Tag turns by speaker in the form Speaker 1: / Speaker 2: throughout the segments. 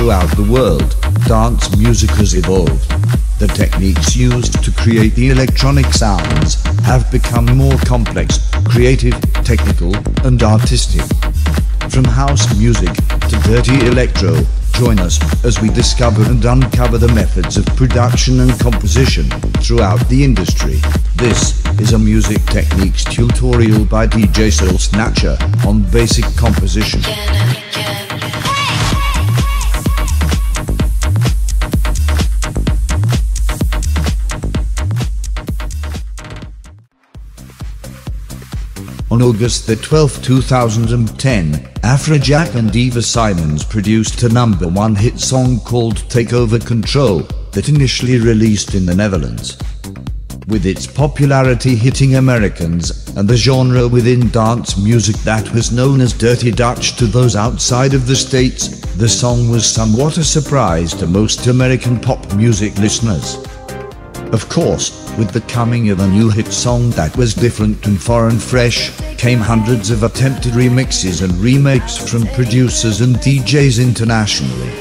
Speaker 1: throughout the world, dance music has evolved. The techniques used to create the electronic sounds have become more complex, creative, technical, and artistic. From house music to dirty electro, join us as we discover and uncover the methods of production and composition throughout the industry. This is a music techniques tutorial by DJ Soulsnatcha on basic composition. On August the 12th, 2010, Afrojack and Eva Simons produced a #1 hit song called Take Over Control that initially released in the Netherlands. With its popularity hitting Americans and the genre within dance music that was known as Dirty Dutch to those outside of the States, the song was somewhat a surprise to most American pop music listeners. Of course, with the coming of a new hit song that was different and foreign fresh, came hundreds of attempted remixes and remakes from producers and DJs internationally.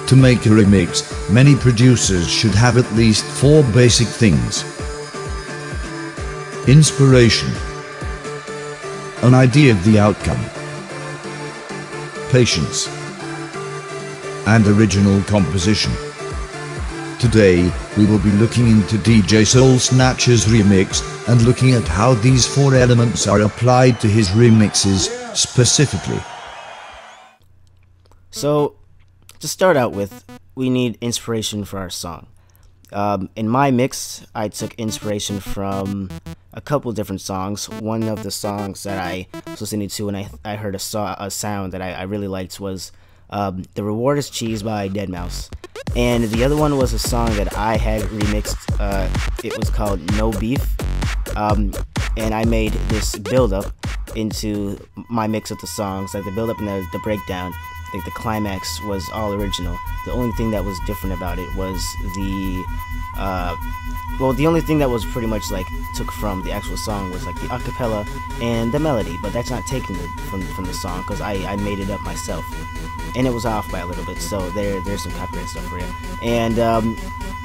Speaker 1: To make a remix, many producers should have at least 4 basic things: inspiration, an idea of the outcome, patience, and original composition. Today, we will be looking into DJ Soulsnatcha's remix and looking at how these 4 elements are applied to his remixes specifically.
Speaker 2: So, to start out with, we need inspiration for our song. In my mix, I took inspiration from a couple different songs. One of the songs that I was listening to and I heard a sound that I really liked was The Reward is Cheese by Deadmau5. And the other one was a song that I had remixed. It was called No Beef. And I made this build-up into my mix of the songs, like the build-up and the breakdown. Like the climax was all original. The only thing that was different about it was the only thing that was pretty much like took from the actual song was like the acapella and the melody, but that's not taken from the song because I made it up myself, and it was off by a little bit. So there's some copyright stuff for it, and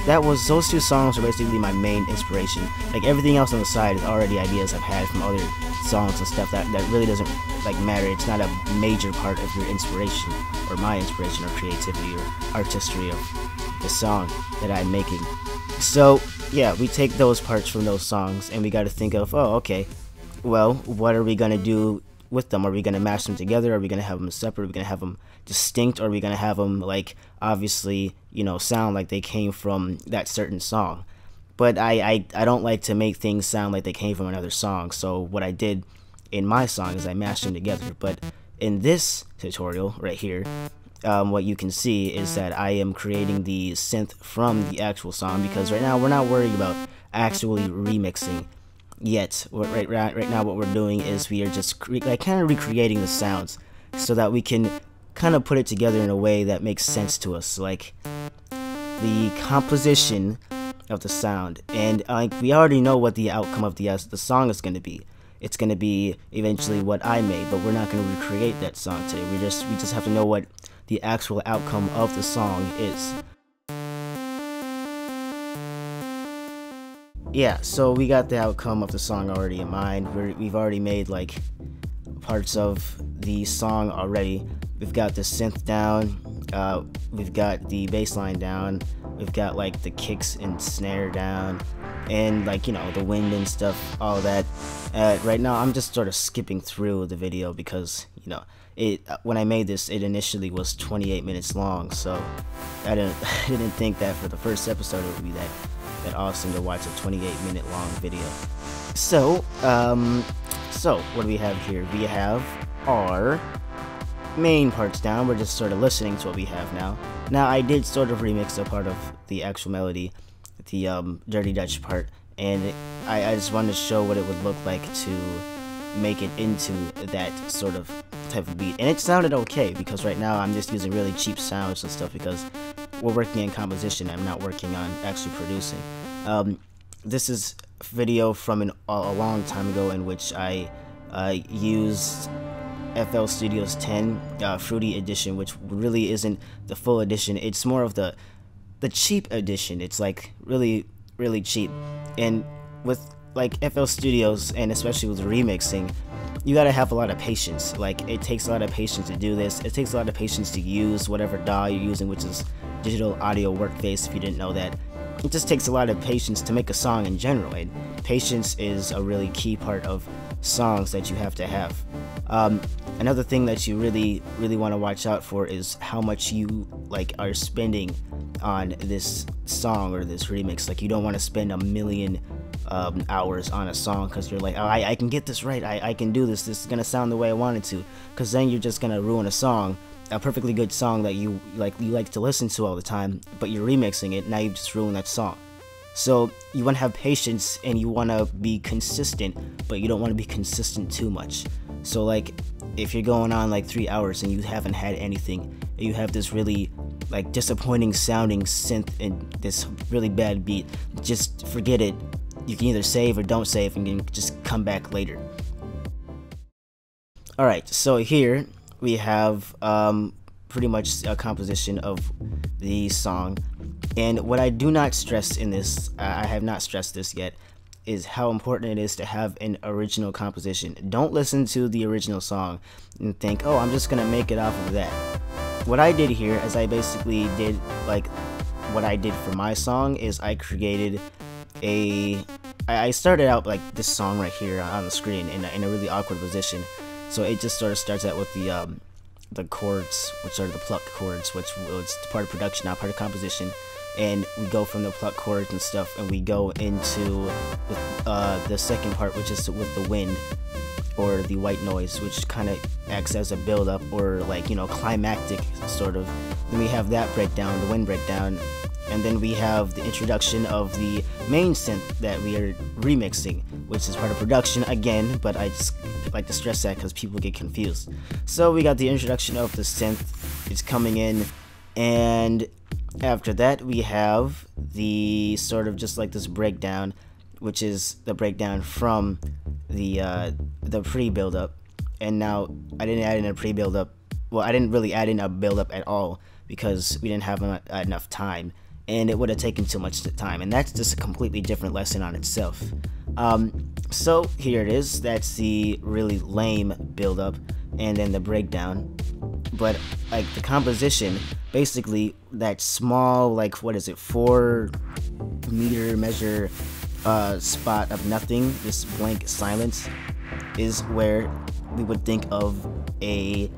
Speaker 2: those 2 songs are basically my main inspiration. Like everything else on the side is already ideas I've had from other songs and stuff that really doesn't like matter. It's not a major part of your inspiration or my inspiration or creativity or artistry of the song that I'm making. So yeah, we take those parts from those songs and we got to think of, oh, okay, well, what are we gonna do with them? Are we gonna mash them together? Are we gonna have them separate? Are we gonna have them distinct? Or are we gonna have them like obviously, sound like they came from that certain song? But I don't like to make things sound like they came from another song. So what I did in my song is I mashed them together. But in this tutorial right here, what you can see is that I am creating the synth from the actual song, because right now we're not worried about actually remixing yet. Right now what we're doing is we are just kind of recreating the sounds so that we can kind of put it together in a way that makes sense to us. Like the composition of the sound, and like we already know what the outcome of the song is going to be. It's going to be eventually what I made, but we're not going to recreate that song today. We just have to know what the actual outcome of the song is. Yeah, so we got the outcome of the song already in mind. We've already made like parts of the song already. We've got the synth down, we've got the bass line down, we've got like the kicks and snare down, and like, you know, the wind and stuff, all that. Right now I'm just sort of skipping through the video because, you know, when I made this, it initially was 28 minutes long, so I didn't think that for the first episode it would be that awesome to watch a 28-minute long video. So what do we have here? We have our main parts down. We're just sort of listening to what we have now. Now, I did sort of remix a part of the actual melody, the Dirty Dutch part, and I just wanted to show what it would look like to make it into that sort of type of beat. And it sounded okay, because right now I'm just using really cheap sounds and stuff because we're working in composition. I'm not working on actually producing. This is a video from a long time ago in which I used FL Studio's 10 Fruity Edition, which really isn't the full edition. It's more of the cheap edition. It's like really cheap. And with like FL Studios, and especially with remixing, you gotta have a lot of patience. Like, it takes a lot of patience to do this. It takes a lot of patience to use whatever DAW you're using, which is Digital Audio Workface, if you didn't know that. It just takes a lot of patience to make a song in general, and patience is a really key part of songs that you have to have. Another thing that you really want to watch out for is how much you like are spending on this song or this remix. Like, you don't want to spend a million hours on a song because you're like, oh, I can get this right, I can do this is gonna sound the way I want it to, because then you're just gonna ruin a perfectly good song that you like to listen to all the time, but you're remixing it. Now you've just ruined that song. So you want to have patience, and you want to be consistent, but you don't want to be consistent too much. So like, if you're going on like 3 hours and you haven't had anything, you have this really like disappointing sounding synth and this really bad beat, just forget it. You can either save or don't save, and you can just come back later. Alright, so here we have pretty much a composition of the song, and what I do not stress in this, I have not stressed this yet, is how important it is to have an original composition. Don't listen to the original song and think, oh, I'm just gonna make it off of that. What I did here is I basically did like what I did for my song is I created I started out like this song right here on the screen in a really awkward position. So it just sort of starts out with the chords, which are the pluck chords, which was part of production, not part of composition. And we go from the pluck chords and stuff, and we go into the second part, which is with the wind or the white noise, which kind of acts as a build-up or like, you know, climactic sort of. Then we have that breakdown, the wind breakdown, and then we have the introduction of the main synth that we are remixing, which is part of production again, but I just like to stress that because people get confused. So we got the introduction of the synth, it's coming in, and after that we have the sort of just like this breakdown, which is the breakdown from the pre-build-up. And now I didn't add in a pre-build-up, well, I didn't really add in a build-up at all because we didn't have enough time, and it would have taken too much time, and that's just a completely different lesson on itself. So here it is. That's the really lame build-up, and then the breakdown. But like the composition, basically that small, like, what is it, 4 meter measure spot of nothing, this blank silence, is where we would think of a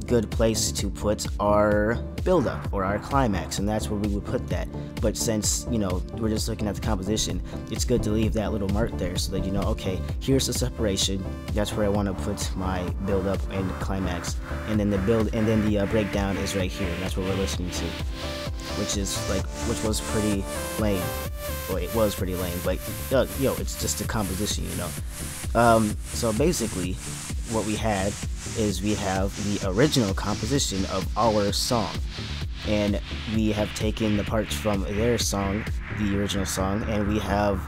Speaker 2: good place to put our build-up or our climax, and that's where we would put that. But since, you know, we're just looking at the composition, it's good to leave that little mark there so that you know, okay, here's the separation, that's where I want to put my build-up and climax, and then the breakdown is right here, and that's what we're listening to, which was pretty lame. Well, it was pretty lame, but yo, it's just a composition, you know. So basically what we had is we have the original composition of our song, and we have taken the parts from their song the original song, and we have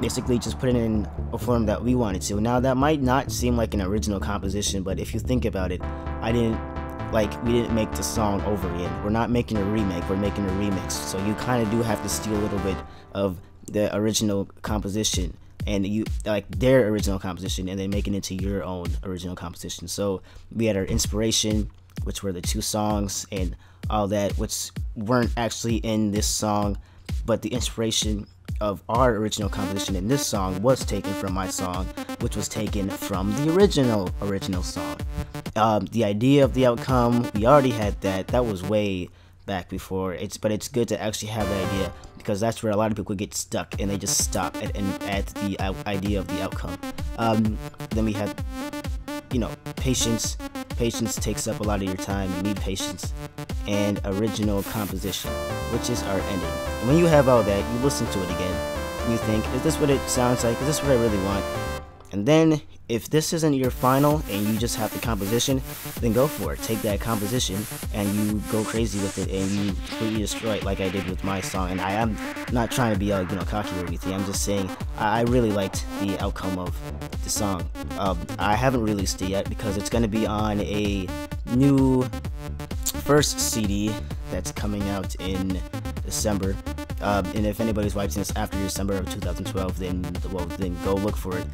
Speaker 2: basically just put it in a form that we wanted to. Now that might not seem like an original composition, but if you think about it, we didn't make the song over again. We're not making a remake, we're making a remix. So you kind of do have to steal a little bit of the original composition, and you like their original composition, and then make it into your own original composition. So we had our inspiration, which were the 2 songs and all that, which weren't actually in this song, but the inspiration of our original composition in this song was taken from my song, which was taken from the original song. The idea of the outcome, we already had that. That was way back before. But it's good to actually have that idea, because that's where a lot of people get stuck and they just stop at the idea of the outcome. Then we have, patience. Patience takes up a lot of your time. You need patience. And original composition, which is our ending. And when you have all that, you listen to it again. You think, is this what it sounds like? Is this what I really want? And then, if this isn't your final and you just have the composition, then go for it. Take that composition and you go crazy with it and you completely destroy it, like I did with my song. And I am not trying to be cocky or anything. I'm just saying I really liked the outcome of the song. I haven't released it yet because it's going to be on a new first CD that's coming out in December. And if anybody's watching this after December of 2012, then go look for it.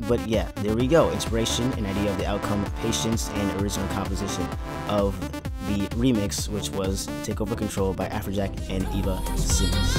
Speaker 2: But yeah, there we go. Inspiration, an idea of the outcome, patience, and original composition of the remix, which was Take Over Control by Afrojack and Eva Simmons.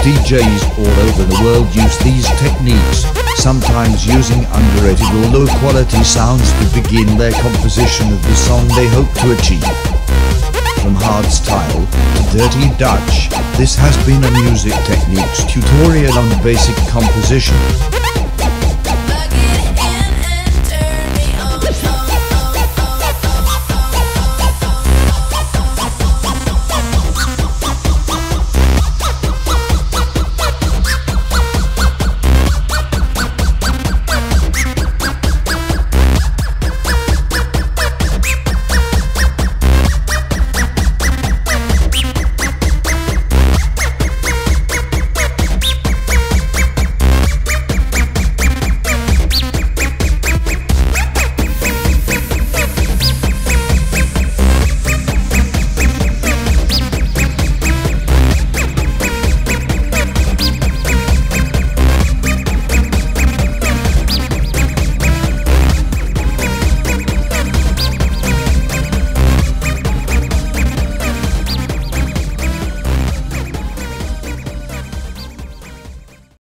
Speaker 1: DJs all over the world use these techniques, sometimes using underrated or low-quality sounds to begin their composition of the song they hope to achieve. From hardstyle to dirty Dutch, this has been a music techniques tutorial on basic composition.